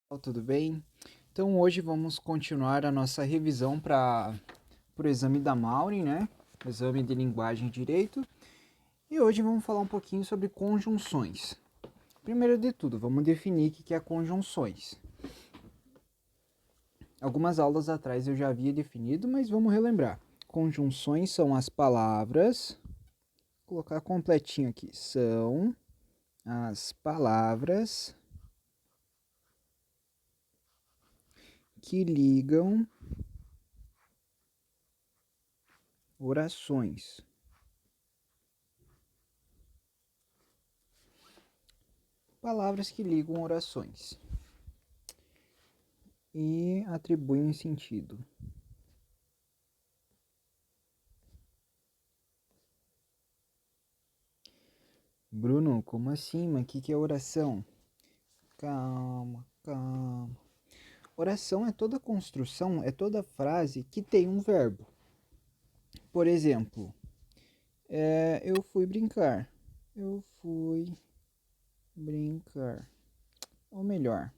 Tudo bem? Então hoje vamos continuar a nossa revisão para o exame da Maureen, né? Exame de linguagem e direito. E hoje vamos falar um pouquinho sobre conjunções. Primeiro de tudo, vamos definir o que é conjunções. Algumas aulas atrás eu já havia definido, mas vamos relembrar. Conjunções são as palavras, vou colocar completinho aqui, são as palavras que ligam orações. Palavras que ligam orações e atribuem sentido. Bruno, como assim? Mas o que é oração? Calma, calma. Oração é toda construção, é toda frase que tem um verbo. Por exemplo, eu fui brincar. Eu fui brincar. Ou melhor,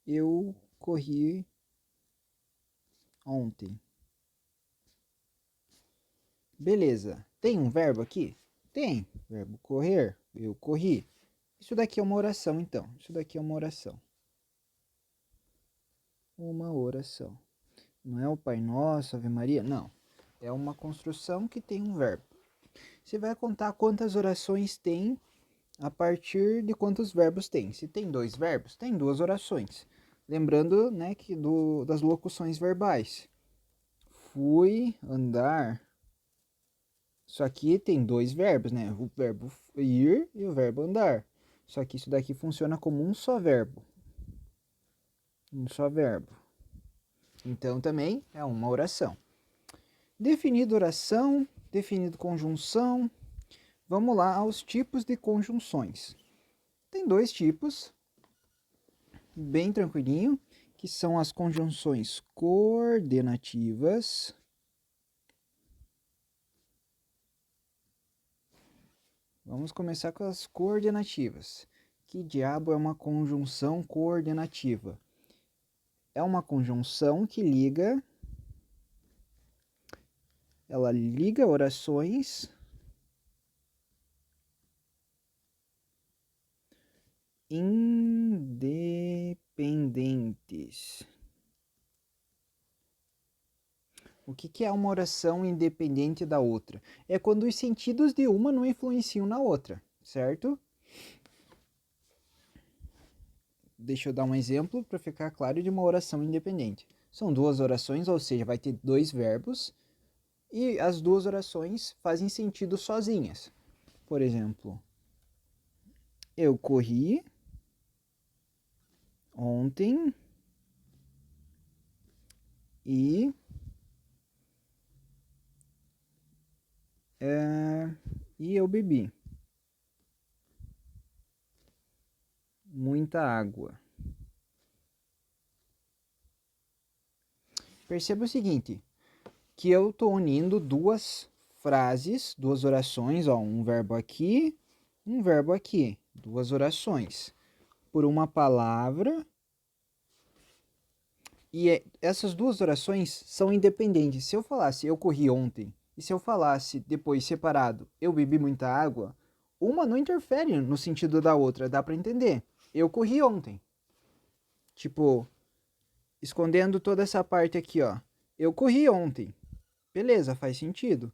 eu corri ontem. Beleza. Tem um verbo aqui? Tem. Verbo correr. Eu corri. Isso daqui é uma oração, então. Isso daqui é uma oração. Uma oração. Não é o Pai Nosso, Ave Maria, não. É uma construção que tem um verbo. Você vai contar quantas orações tem a partir de quantos verbos tem. Se tem dois verbos, tem duas orações. Lembrando, né, que das locuções verbais. Fui andar. Só que tem dois verbos, né? O verbo ir e o verbo andar. Só que isso daqui funciona como um só verbo. Um só verbo. Então também é uma oração. Definido oração, definido conjunção. Vamos lá aos tipos de conjunções. Tem dois tipos, bem tranquilinho, que são as conjunções coordenativas. Vamos começar com as coordenativas. Que diabo é uma conjunção coordenativa? É uma conjunção que liga orações independentes. O que é uma oração independente da outra? É quando os sentidos de uma não influenciam na outra, certo? Deixa eu dar um exemplo para ficar claro de uma oração independente. São duas orações, ou seja, vai ter dois verbos e as duas orações fazem sentido sozinhas. Por exemplo, eu corri ontem e eu bebi muita água. Perceba o seguinte, que eu estou unindo duas frases, duas orações, ó, um verbo aqui, duas orações, por uma palavra, e essas duas orações são independentes. Se eu falasse eu corri ontem, e se eu falasse depois separado eu bebi muita água, uma não interfere no sentido da outra, dá para entender. Eu corri ontem. Tipo, escondendo toda essa parte aqui, ó. Eu corri ontem. Beleza, faz sentido.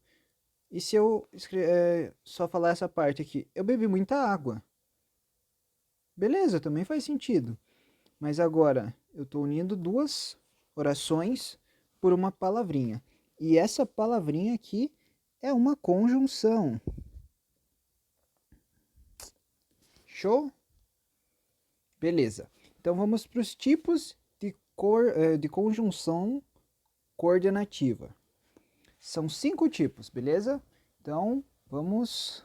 E se eu só falar essa parte aqui, eu bebi muita água. Beleza, também faz sentido. Mas agora, eu estou unindo duas orações por uma palavrinha. E essa palavrinha aqui é uma conjunção. Show? Beleza. Então vamos para os tipos de conjunção coordenativa. São 5 tipos, beleza? Então vamos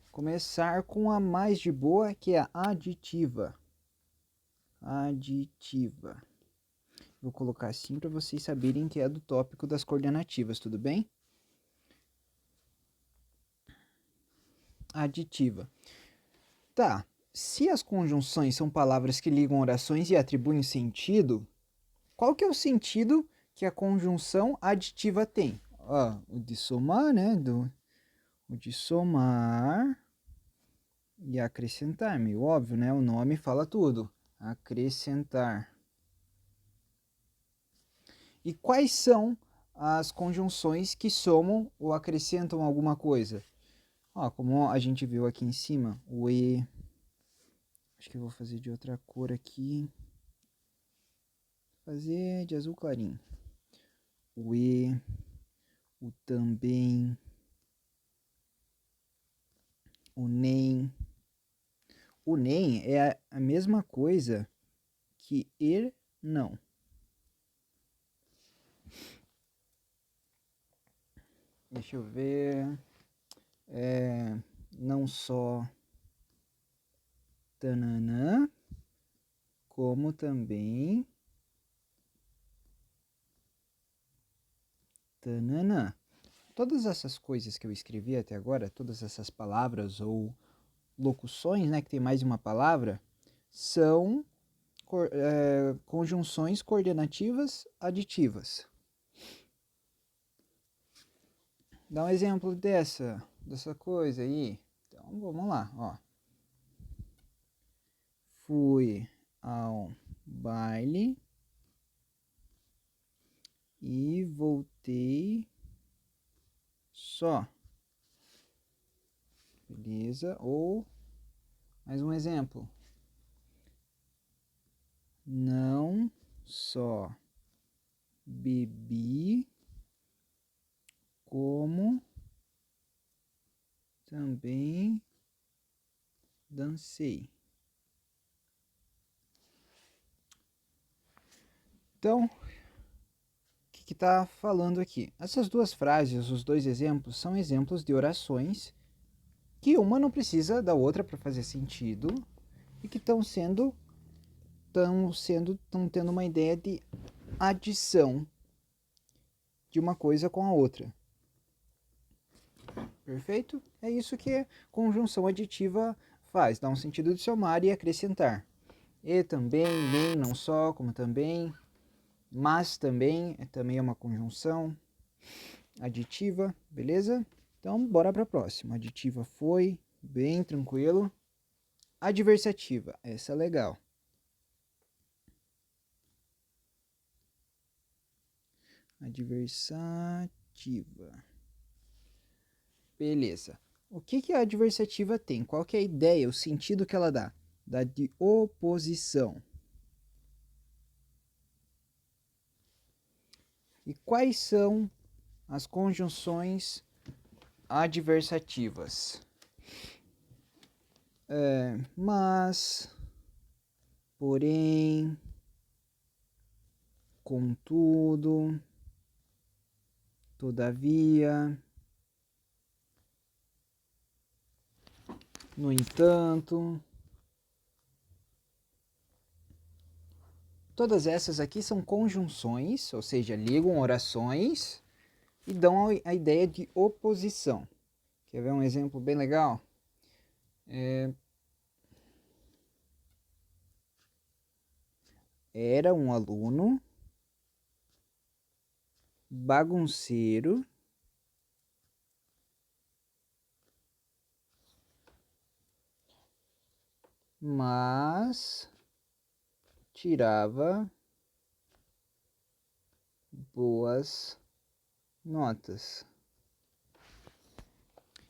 começar com a mais de boa, que é a aditiva. Aditiva. Vou colocar assim para vocês saberem que é do tópico das coordenativas, tudo bem? Aditiva. Tá, se as conjunções são palavras que ligam orações e atribuem sentido, qual que é o sentido que a conjunção aditiva tem? Ó, o de somar, né? O de somar e acrescentar, meio óbvio, né? O nome fala tudo. Acrescentar. E quais são as conjunções que somam ou acrescentam alguma coisa? Ó, como a gente viu aqui em cima, o e. Acho que eu vou fazer de outra cor aqui. Fazer de azul clarinho. O e, o também, o nem. O nem é a mesma coisa que não. Deixa eu ver. Não só tananã, como também tananã. Todas essas coisas que eu escrevi até agora, todas essas palavras ou locuções, né, que tem mais de uma palavra, são conjunções coordenativas aditivas. Dá um exemplo dessa coisa aí. Então, vamos lá, ó. Fui ao baile e voltei só. Beleza? Ou, mais um exemplo. Não só bebi, como também dancei. Então, o que está falando aqui? Essas duas frases, os dois exemplos, são exemplos de orações que uma não precisa da outra para fazer sentido e que estão tendo uma ideia de adição de uma coisa com a outra. Perfeito? É isso que conjunção aditiva faz, dá um sentido de somar e acrescentar. E também, nem, não só, como também, mas também é uma conjunção aditiva, beleza? Então, bora para a próxima. Aditiva foi, bem tranquilo. Adversativa, essa é legal. Adversativa. Beleza. O que a adversativa tem? Qual que é a ideia, o sentido que ela dá? Dá de oposição. E quais são as conjunções adversativas? Mas, porém, contudo, todavia, no entanto. Todas essas aqui são conjunções, ou seja, ligam orações e dão a ideia de oposição. Quer ver um exemplo bem legal? Era um aluno bagunceiro, mas tirava boas notas.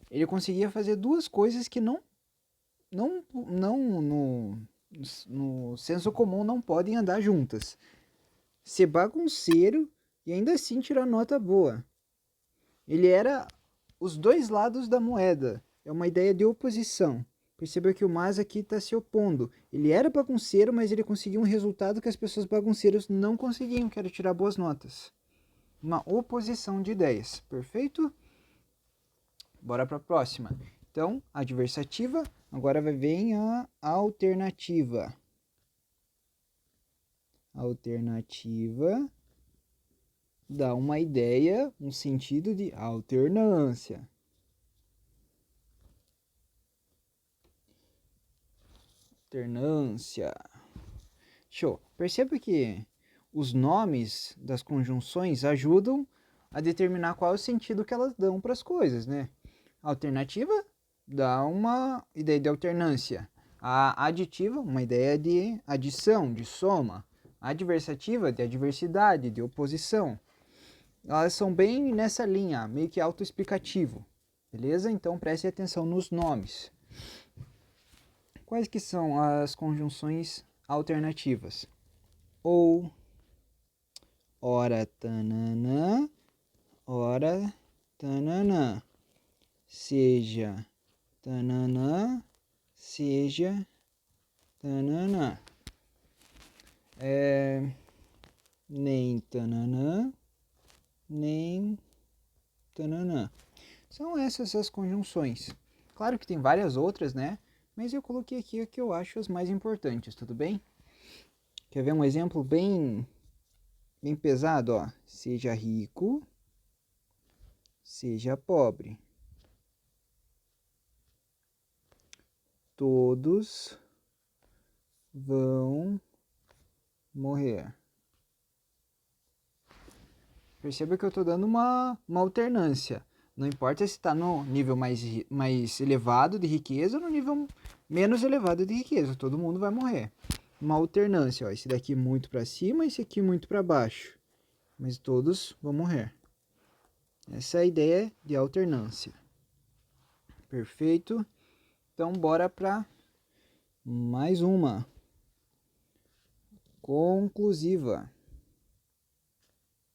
Ele conseguia fazer duas coisas que não no senso comum não podem andar juntas. Ser bagunceiro e ainda assim tirar nota boa. Ele era os dois lados da moeda. É uma ideia de oposição. Perceba que o mas aqui está se opondo. Ele era bagunceiro, mas ele conseguiu um resultado que as pessoas bagunceiras não conseguiam, que era tirar boas notas. Uma oposição de ideias. Perfeito? Bora para a próxima. Então, adversativa, agora vai vir a alternativa. Alternativa dá uma ideia, um sentido de alternância. Alternância. Show. Perceba que os nomes das conjunções ajudam a determinar qual é o sentido que elas dão para as coisas, né? A alternativa dá uma ideia de alternância. A aditiva, uma ideia de adição, de soma. A adversativa, de adversidade, de oposição. Elas são bem nessa linha, meio que autoexplicativo. Beleza? Então preste atenção nos nomes. Quais que são as conjunções alternativas? Ou, ora, tananã, ora, tananã. Seja, tananã, seja, tananã. Nem tananã, nem tananã. São essas as conjunções. Claro que tem várias outras, né? Mas eu coloquei aqui a que eu acho as mais importantes, tudo bem? Quer ver um exemplo bem pesado, ó? Seja rico, seja pobre. Todos vão morrer. Perceba que eu estou dando uma alternância. Não importa se está no nível mais elevado de riqueza ou no nível menos elevado de riqueza. Todo mundo vai morrer. Uma alternância. Ó, esse daqui muito para cima, esse aqui muito para baixo. Mas todos vão morrer. Essa é a ideia de alternância. Perfeito. Então, bora para mais uma. Conclusiva.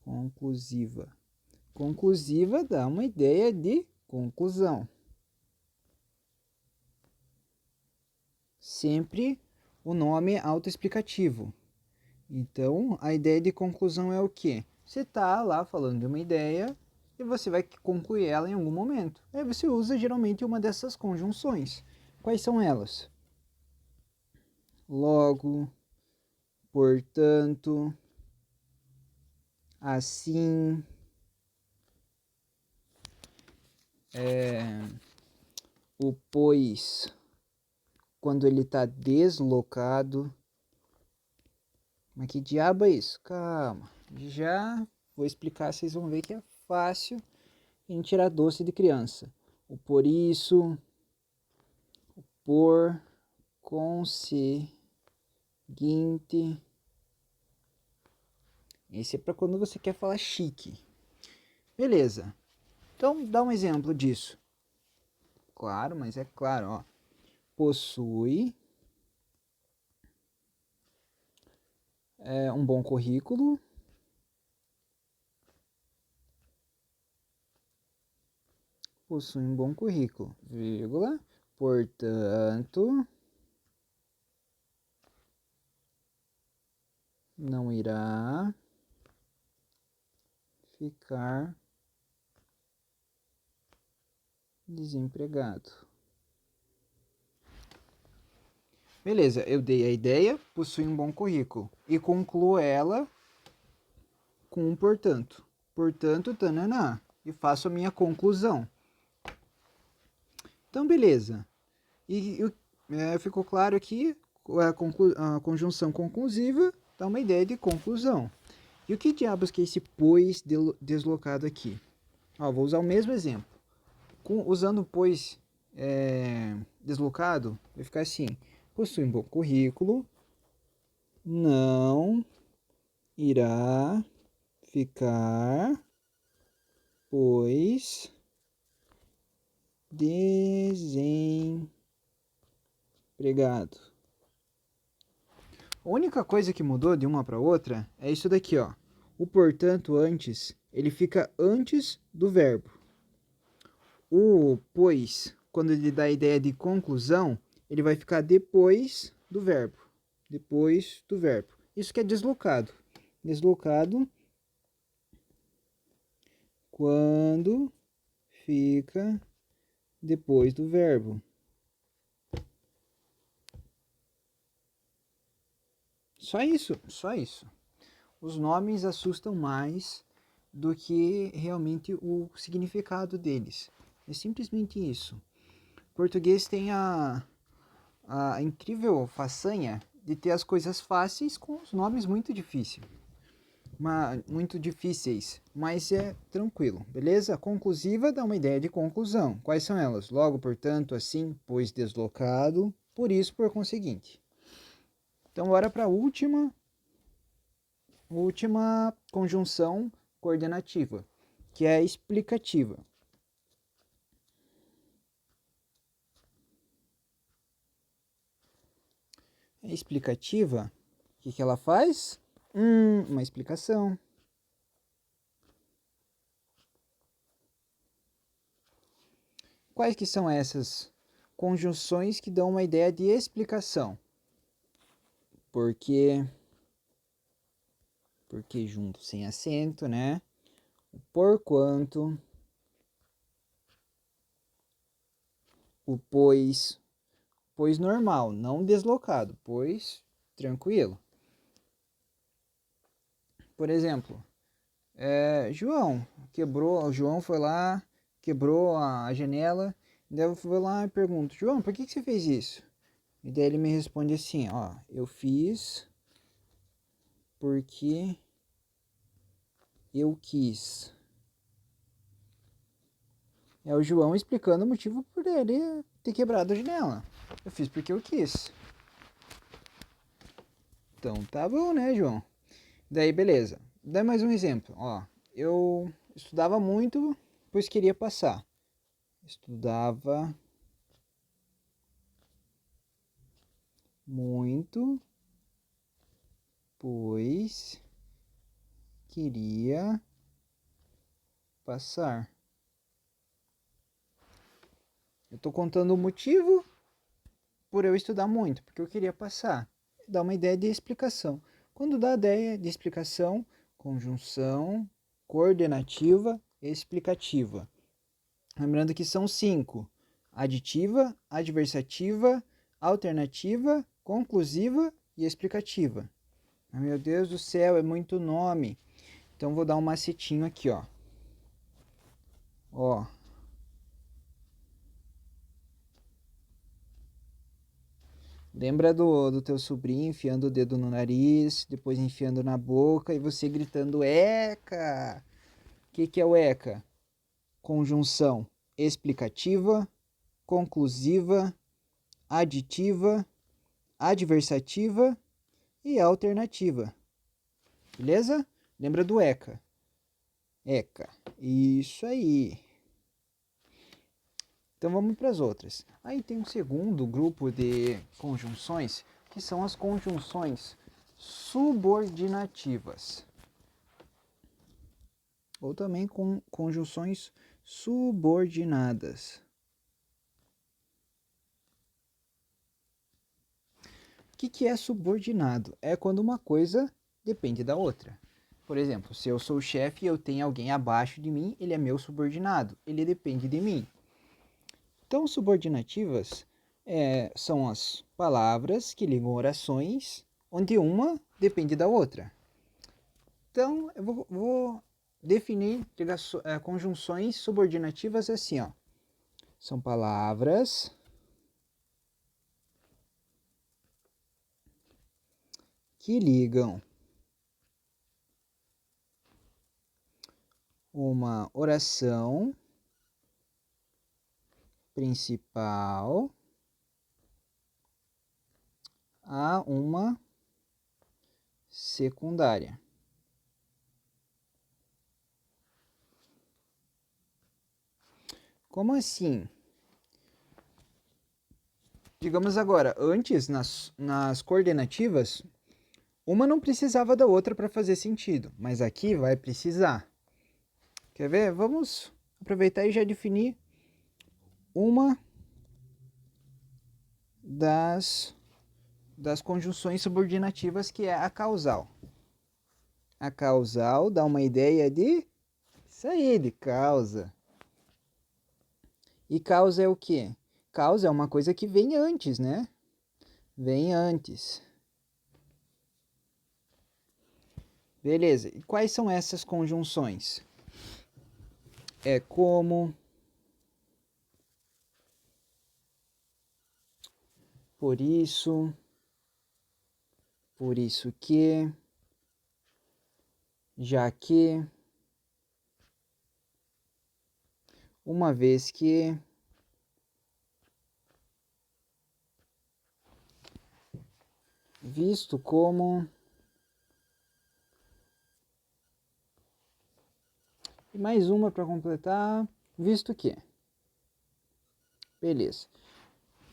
Conclusiva. Conclusiva dá uma ideia de conclusão. Sempre o nome é autoexplicativo. Então, a ideia de conclusão é o quê? Você está lá falando de uma ideia e você vai concluir ela em algum momento. Aí você usa geralmente uma dessas conjunções. Quais são elas? Logo, portanto, assim, o pois, quando ele está deslocado. Mas que diabo é isso? Calma, já vou explicar, vocês vão ver que é fácil em tirar doce de criança. O por isso, o por conseguinte. Esse é para quando você quer falar chique. Beleza. Então, dá um exemplo disso. Claro, mas é claro, ó. Possui um bom currículo. Possui um bom currículo, vírgula. Portanto, não irá ficar desempregado. Beleza, eu dei a ideia, possui um bom currículo. E concluo ela com um portanto. Portanto, tananá. E faço a minha conclusão. Então, beleza. E ficou claro aqui, a conjunção conclusiva dá uma ideia de conclusão. E o que diabos que é esse pois deslocado aqui? Ó, vou usar o mesmo exemplo. Usando o pois deslocado, vai ficar assim. Possui um bom currículo, não irá ficar, pois desempregado. A única coisa que mudou de uma para outra é isso daqui, ó. O portanto antes, ele fica antes do verbo. O pois, quando ele dá a ideia de conclusão, ele vai ficar depois do verbo. Depois do verbo. Isso que é deslocado. Deslocado quando fica depois do verbo. Só isso, só isso. Os nomes assustam mais do que realmente o significado deles. É simplesmente isso. O português tem a incrível façanha de ter as coisas fáceis com os nomes muito difíceis. Muito difíceis, mas é tranquilo, beleza? Conclusiva dá uma ideia de conclusão. Quais são elas? Logo, portanto, assim, pois, deslocado, por isso, por conseguinte. Então, bora para a última conjunção coordenativa, que é a explicativa. A explicativa, o que ela faz? Uma explicação. Quais que são essas conjunções que dão uma ideia de explicação? Porque junto, sem acento, né? O porquanto, o pois normal, não deslocado, pois tranquilo. Por exemplo, o João foi lá, quebrou a janela, daí eu fui lá e pergunto, João, por que você fez isso? E daí ele me responde assim, ó, eu fiz porque eu quis. É o João explicando o motivo por ele ter quebrado a janela. Eu fiz porque eu quis. Então tá bom, né, João? Daí, beleza. Dá mais um exemplo. Ó, eu estudava muito, pois queria passar. Estudava muito, pois queria passar. Eu tô contando o motivo por eu estudar muito, porque eu queria passar. Dá uma ideia de explicação. Quando dá ideia de explicação, conjunção, coordenativa e explicativa. Lembrando que são 5: aditiva, adversativa, alternativa, conclusiva e explicativa. Meu Deus do céu, é muito nome. Então vou dar um macetinho aqui, ó. Ó. Lembra do teu sobrinho enfiando o dedo no nariz, depois enfiando na boca e você gritando ECA. O que é o ECA? Conjunção explicativa, conclusiva, aditiva, adversativa e alternativa. Beleza? Lembra do ECA. ECA. Isso aí. Então vamos para as outras. Aí tem um segundo grupo de conjunções, que são as conjunções subordinativas. Ou também com conjunções subordinadas. O que é subordinado? É quando uma coisa depende da outra. Por exemplo, se eu sou o chefe e eu tenho alguém abaixo de mim, ele é meu subordinado, ele depende de mim. Então, subordinativas são as palavras que ligam orações, onde uma depende da outra. Então, eu vou definir conjunções subordinativas assim, ó. São palavras que ligam uma oração principal a uma secundária. Como assim? Digamos agora, antes nas coordenativas, uma não precisava da outra para fazer sentido, mas aqui vai precisar. Quer ver? Vamos aproveitar e já definir uma das conjunções subordinativas, que é a causal. A causal dá uma ideia de isso aí, de causa. E causa é o quê? Causa é uma coisa que vem antes, né? Vem antes. Beleza. E quais são essas conjunções? É como por isso que, já que, uma vez que, visto como, e mais uma para completar, visto que. Beleza.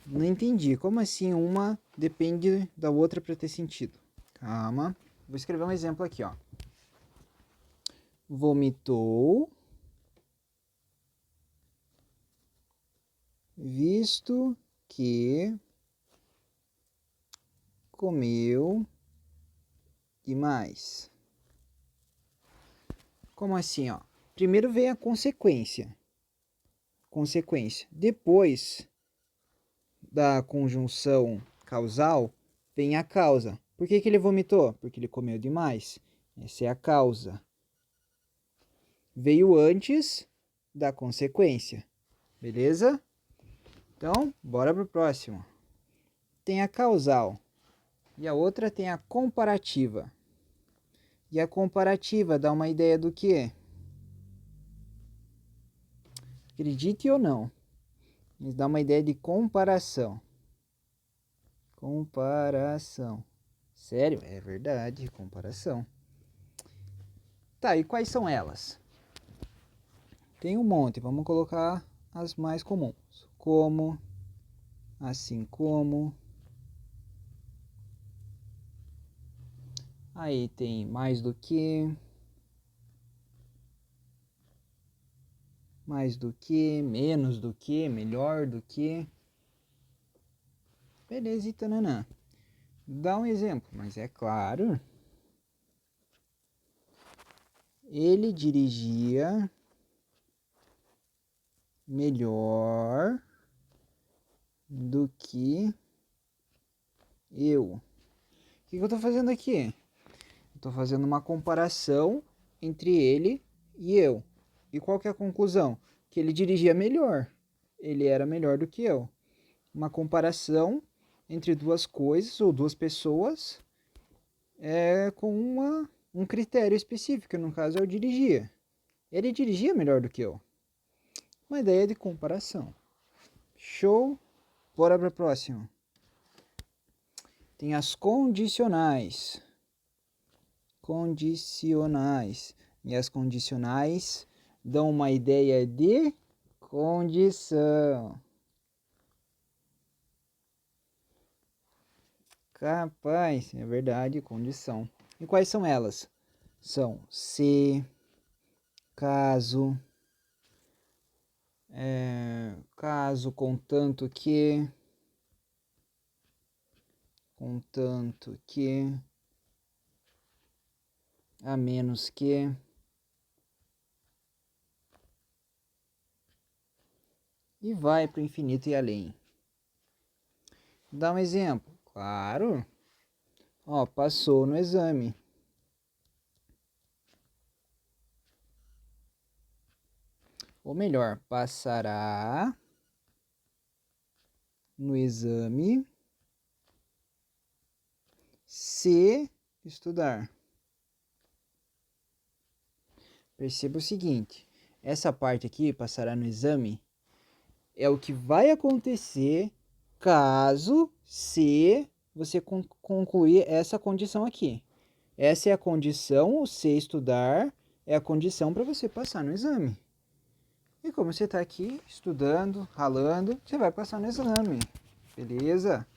Não entendi. Como assim uma depende da outra para ter sentido? Calma. Vou escrever um exemplo aqui, ó. Vomitou, visto que comeu demais. Como assim, ó? Primeiro vem a consequência. Depois da conjunção causal, vem a causa. Por que ele vomitou? Porque ele comeu demais. Essa é a causa. Veio antes da consequência. Beleza? Então, bora pro próximo. Tem a causal. E a outra tem a comparativa. E a comparativa dá uma ideia do quê? Acredite ou não, mas dá uma ideia de comparação. Comparação. Sério? É verdade, comparação. Tá, e quais são elas? Tem um monte, vamos colocar as mais comuns. Como, assim como. Aí tem mais do que, menos do que, melhor do que. Beleza, e tananã. Dá um exemplo, mas é claro. Ele dirigia melhor do que eu. O que eu estou fazendo aqui? Estou fazendo uma comparação entre ele e eu. E qual que é a conclusão? Que ele dirigia melhor. Ele era melhor do que eu. Uma comparação entre duas coisas ou duas pessoas com um critério específico. No caso, eu dirigia. Ele dirigia melhor do que eu. Uma ideia de comparação. Show? Bora para a próxima. Tem as condicionais. E as condicionais dão uma ideia de condição. Capaz, é verdade, condição. E quais são elas? São se, caso, caso, contanto que, a menos que, e vai para o infinito e além. Dá um exemplo. Claro. Ó, passou no exame. Ou melhor, passará no exame se estudar. Perceba o seguinte, essa parte aqui, passará no exame, é o que vai acontecer caso se você concluir essa condição aqui. Essa é a condição, o se estudar é a condição para você passar no exame. E como você está aqui estudando, ralando, você vai passar no exame. Beleza?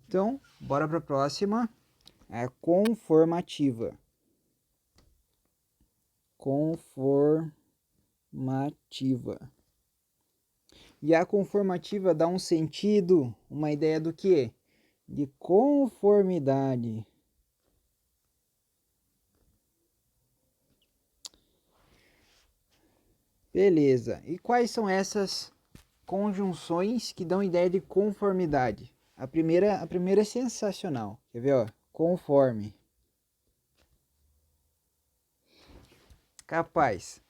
Então, bora para a próxima. É a conformativa. Conformativa. E a conformativa dá um sentido, uma ideia do quê? De conformidade. Beleza. E quais são essas conjunções que dão ideia de conformidade? A primeira é sensacional. Quer ver, ó? Conforme. Capaz.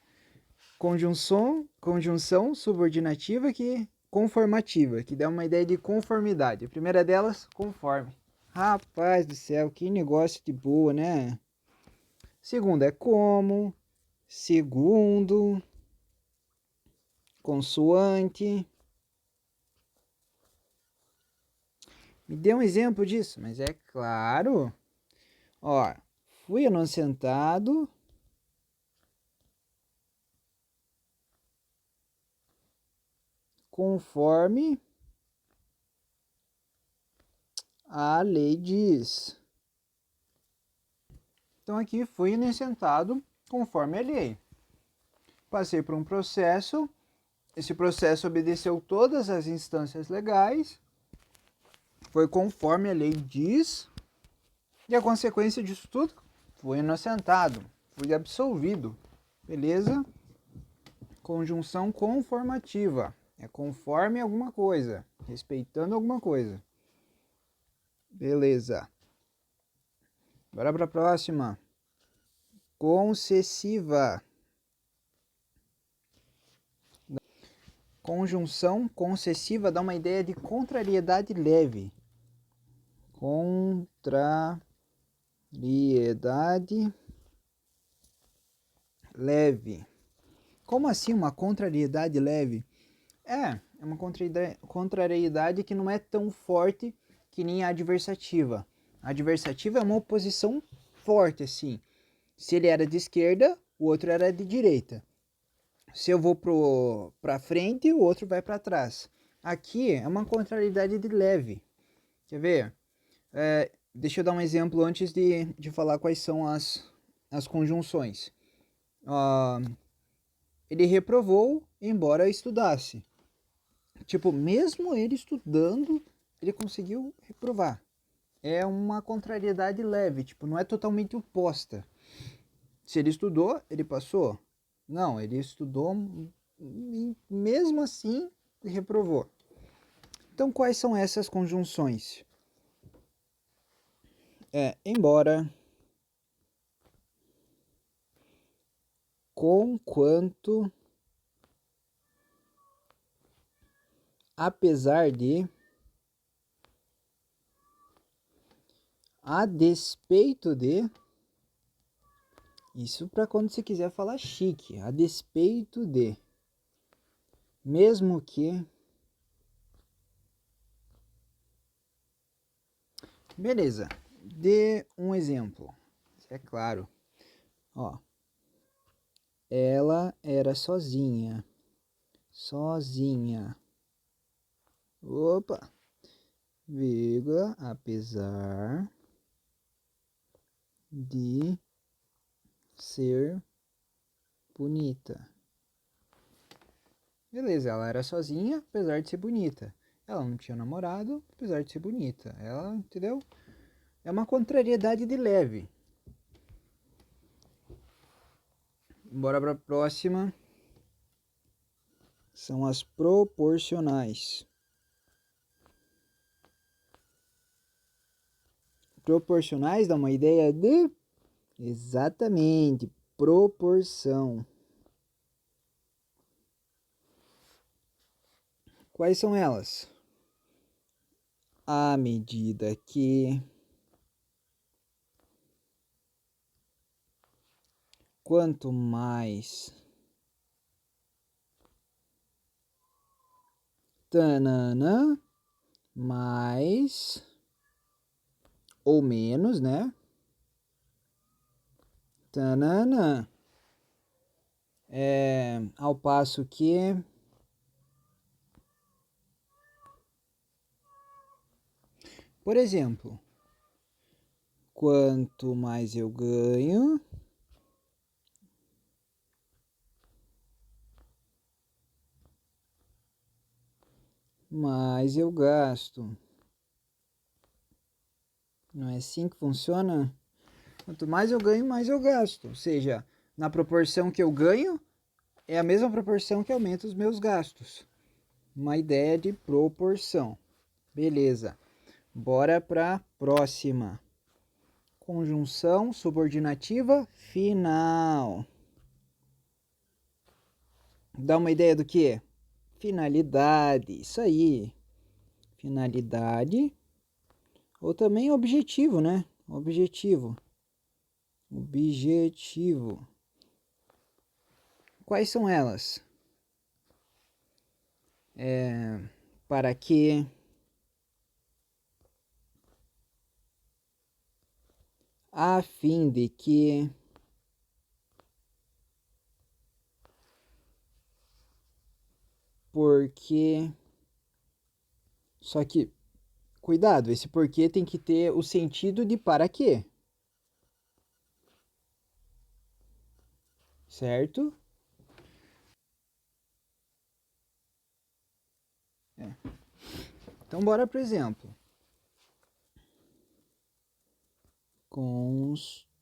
Conjunção subordinativa que conformativa, que dá uma ideia de conformidade. A primeira delas, conforme. Rapaz do céu, que negócio de boa, né? Segunda é como. Segundo, consoante. Me dê um exemplo disso, mas é claro. Ó, fui inocentado conforme a lei diz. Então aqui fui inocentado conforme a lei. Passei por um processo, esse processo obedeceu todas as instâncias legais, foi conforme a lei diz, e a consequência disso tudo, fui inocentado, fui absolvido. Beleza? Conjunção conformativa. É conforme alguma coisa, respeitando alguma coisa. Beleza. Bora para a próxima. Concessiva. Conjunção concessiva dá uma ideia de contrariedade leve. Contrariedade leve. Como assim uma contrariedade leve? É uma contrariedade que não é tão forte que nem a adversativa. A adversativa é uma oposição forte, assim. Se ele era de esquerda, o outro era de direita. Se eu vou para frente, o outro vai para trás. Aqui é uma contrariedade de leve. Quer ver? Deixa eu dar um exemplo antes de falar quais são as conjunções. Ele reprovou, embora estudasse. Tipo, mesmo ele estudando, ele conseguiu reprovar. É uma contrariedade leve, tipo, não é totalmente oposta. Se ele estudou, ele passou. Não, ele estudou e mesmo assim reprovou. Então, quais são essas conjunções? Embora, conquanto, apesar de, a despeito de. Isso para quando você quiser falar chique. A despeito de. Mesmo que. Beleza. Dê um exemplo. É claro. Ó. Ela era sozinha. Sozinha. Opa. Vírgula. Apesar de ser bonita. Beleza, ela era sozinha, apesar de ser bonita. Ela não tinha namorado, apesar de ser bonita. Ela, entendeu? É uma contrariedade de leve. Bora para a próxima. São as proporcionais. Proporcionais dá uma ideia de... Exatamente, proporção. Quais são elas? À medida que... Quanto mais... Tanana, mais... Ou menos, né? Tanana. Ao passo que... Por exemplo, quanto mais eu ganho, mais eu gasto. Não é assim que funciona? Quanto mais eu ganho, mais eu gasto. Ou seja, na proporção que eu ganho, é a mesma proporção que aumenta os meus gastos. Uma ideia de proporção. Beleza. Bora para a próxima. Conjunção subordinativa final. Dá uma ideia do que? Finalidade, isso aí. Finalidade. Ou também objetivo, né? Objetivo. Objetivo. Quais são elas? Para que, a fim de que, porque. Só que, cuidado, esse porquê tem que ter o sentido de para quê, certo? Então, bora pro exemplo. Construiu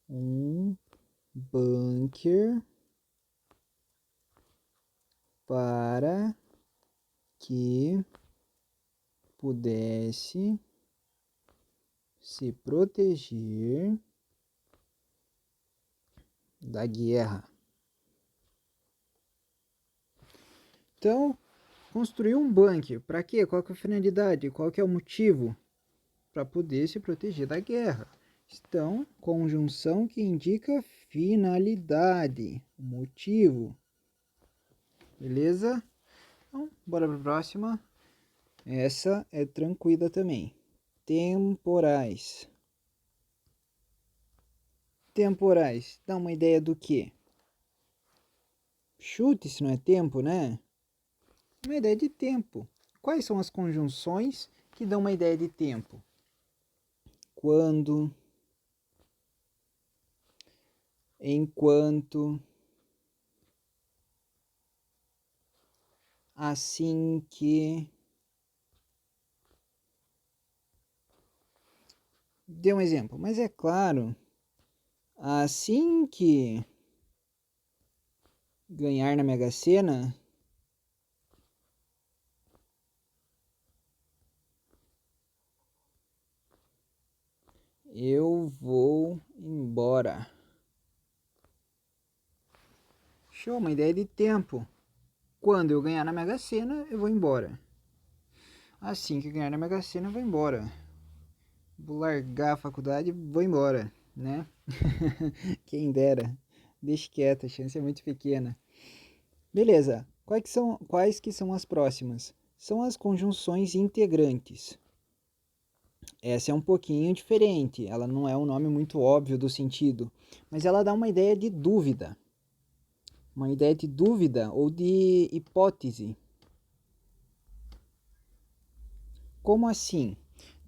um bunker para que pudesse se proteger da guerra. Então, construir um bunker, para quê? Qual que é a finalidade? Qual que é o motivo? Para poder se proteger da guerra. Então, conjunção que indica finalidade, motivo. Beleza? Então, bora para a próxima. Essa é tranquila também. Temporais. Temporais. Dá uma ideia do quê? Chute, se não é tempo, né? Uma ideia de tempo. Quais são as conjunções que dão uma ideia de tempo? Quando, enquanto, assim que. Dê um exemplo, mas é claro, assim que ganhar na Mega Sena, eu vou embora. Show, uma ideia de tempo. Quando eu ganhar na Mega Sena, eu vou embora. Assim que ganhar na Mega Sena, eu vou embora. Vou largar a faculdade e vou embora, né? Quem dera. Deixe quieto, a chance é muito pequena. Beleza. Quais que são as próximas? São as conjunções integrantes. Essa é um pouquinho diferente, ela não é um nome muito óbvio do sentido, mas ela dá uma ideia de dúvida. Uma ideia de dúvida ou de hipótese. Como assim?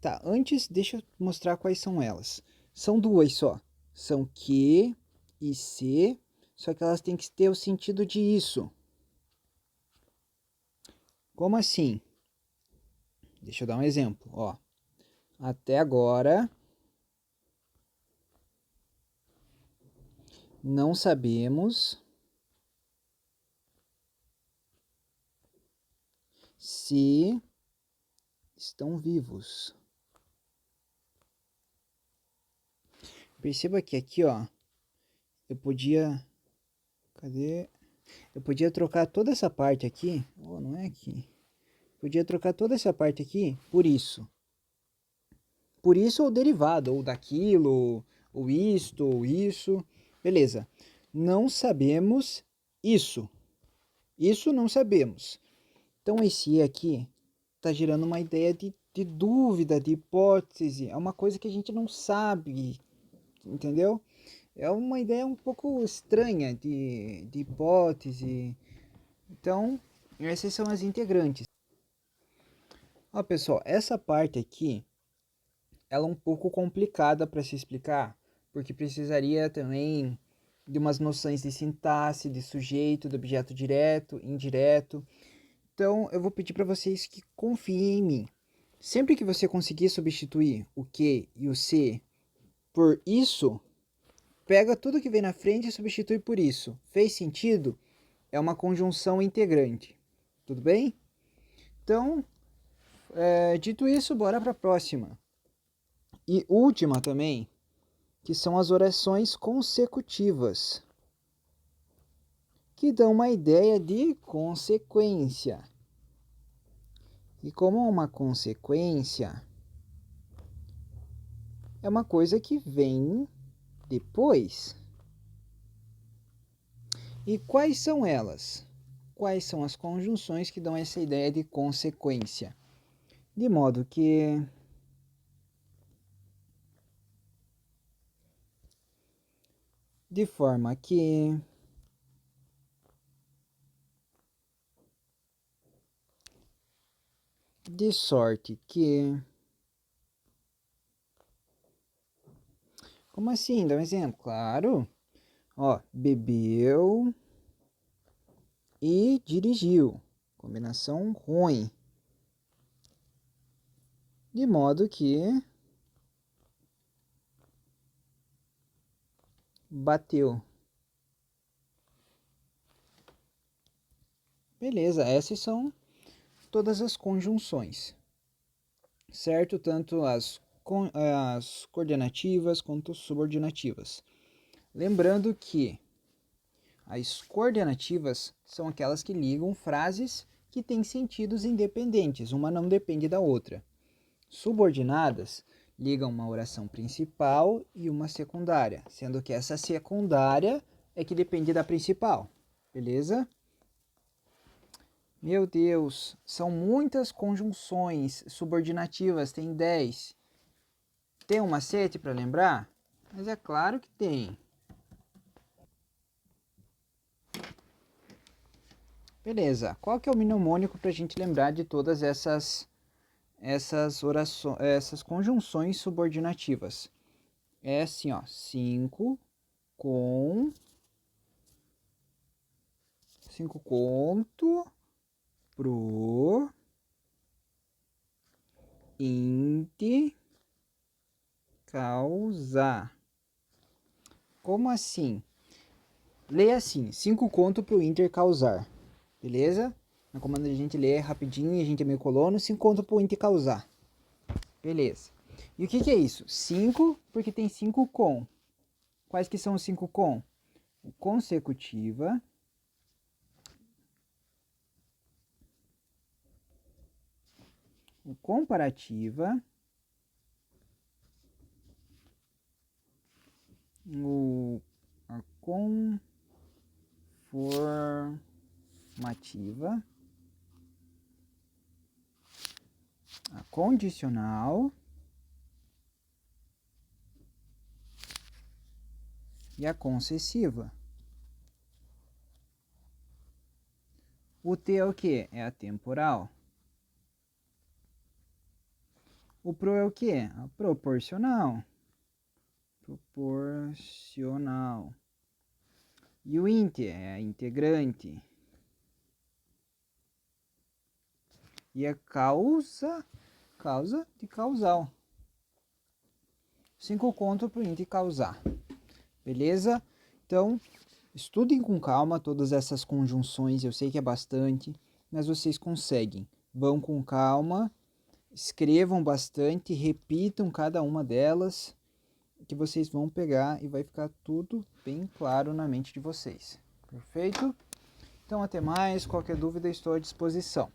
Tá, antes deixa eu mostrar quais são elas. São duas só. São que e se, só que elas têm que ter o sentido de isso. Como assim? Deixa eu dar um exemplo, ó. Até agora não sabemos se estão vivos. Perceba que aqui, ó, eu podia... Cadê? Eu podia trocar toda essa parte aqui. Oh, não é aqui. Podia trocar toda essa parte aqui por isso. Por isso ou derivado, ou daquilo, ou isto, ou isso. Beleza. Não sabemos isso. Isso não sabemos. Então esse aqui está gerando uma ideia de dúvida, de hipótese. É uma coisa que a gente não sabe, entendeu? É uma ideia um pouco estranha de hipótese. Então, essas são as integrantes. Ó, pessoal, essa parte aqui, ela é um pouco complicada para se explicar, porque precisaria também de umas noções de sintaxe, de sujeito, de objeto direto, indireto. Então, eu vou pedir para vocês que confiem em mim. Sempre que você conseguir substituir o que e o se por isso, pega tudo que vem na frente e substitui por isso. Fez sentido? É uma conjunção integrante. Tudo bem? Então, dito isso, bora para a próxima. E última também, que são as orações consecutivas. O que dão uma ideia de consequência. E como uma consequência é uma coisa que vem depois. E quais são elas? Quais são as conjunções que dão essa ideia de consequência? De modo que de forma que de sorte que como assim? Dá um exemplo. Claro. Ó, bebeu e dirigiu. Combinação ruim. De modo que bateu. Beleza, essas são todas as conjunções, certo? Tanto as coordenativas quanto subordinativas. Lembrando que as coordenativas são aquelas que ligam frases que têm sentidos independentes, uma não depende da outra. Subordinadas ligam uma oração principal e uma secundária, sendo que essa secundária é que depende da principal, beleza? Meu Deus, são muitas conjunções subordinativas, tem 10. Tem um macete para lembrar? Mas é claro que tem. Beleza, qual que é o mnemônico para a gente lembrar de todas essas orações, essas conjunções subordinativas? É assim, ó, 5 conto pro int causar. Como assim? Leia assim, 5 conto pro Inter causar. Beleza? Na comanda a gente lê rapidinho, a gente é meio colono, 5 conto pro Inter causar. Beleza. E o que é isso? 5, porque tem 5 com. Quais que são os 5 com? O consecutiva, o comparativa, a conformativa, a condicional e a concessiva. O T é o que? É a temporal. O pro é o que? A proporcional. Proporcional. E o int é a integrante. E a causa de causal. 5 conto para o int causar. Beleza? Então, estudem com calma todas essas conjunções. Eu sei que é bastante, mas vocês conseguem. Vão com calma, escrevam bastante, repitam cada uma delas, que vocês vão pegar e vai ficar tudo bem claro na mente de vocês. Perfeito? Então, até mais. Qualquer dúvida, estou à disposição.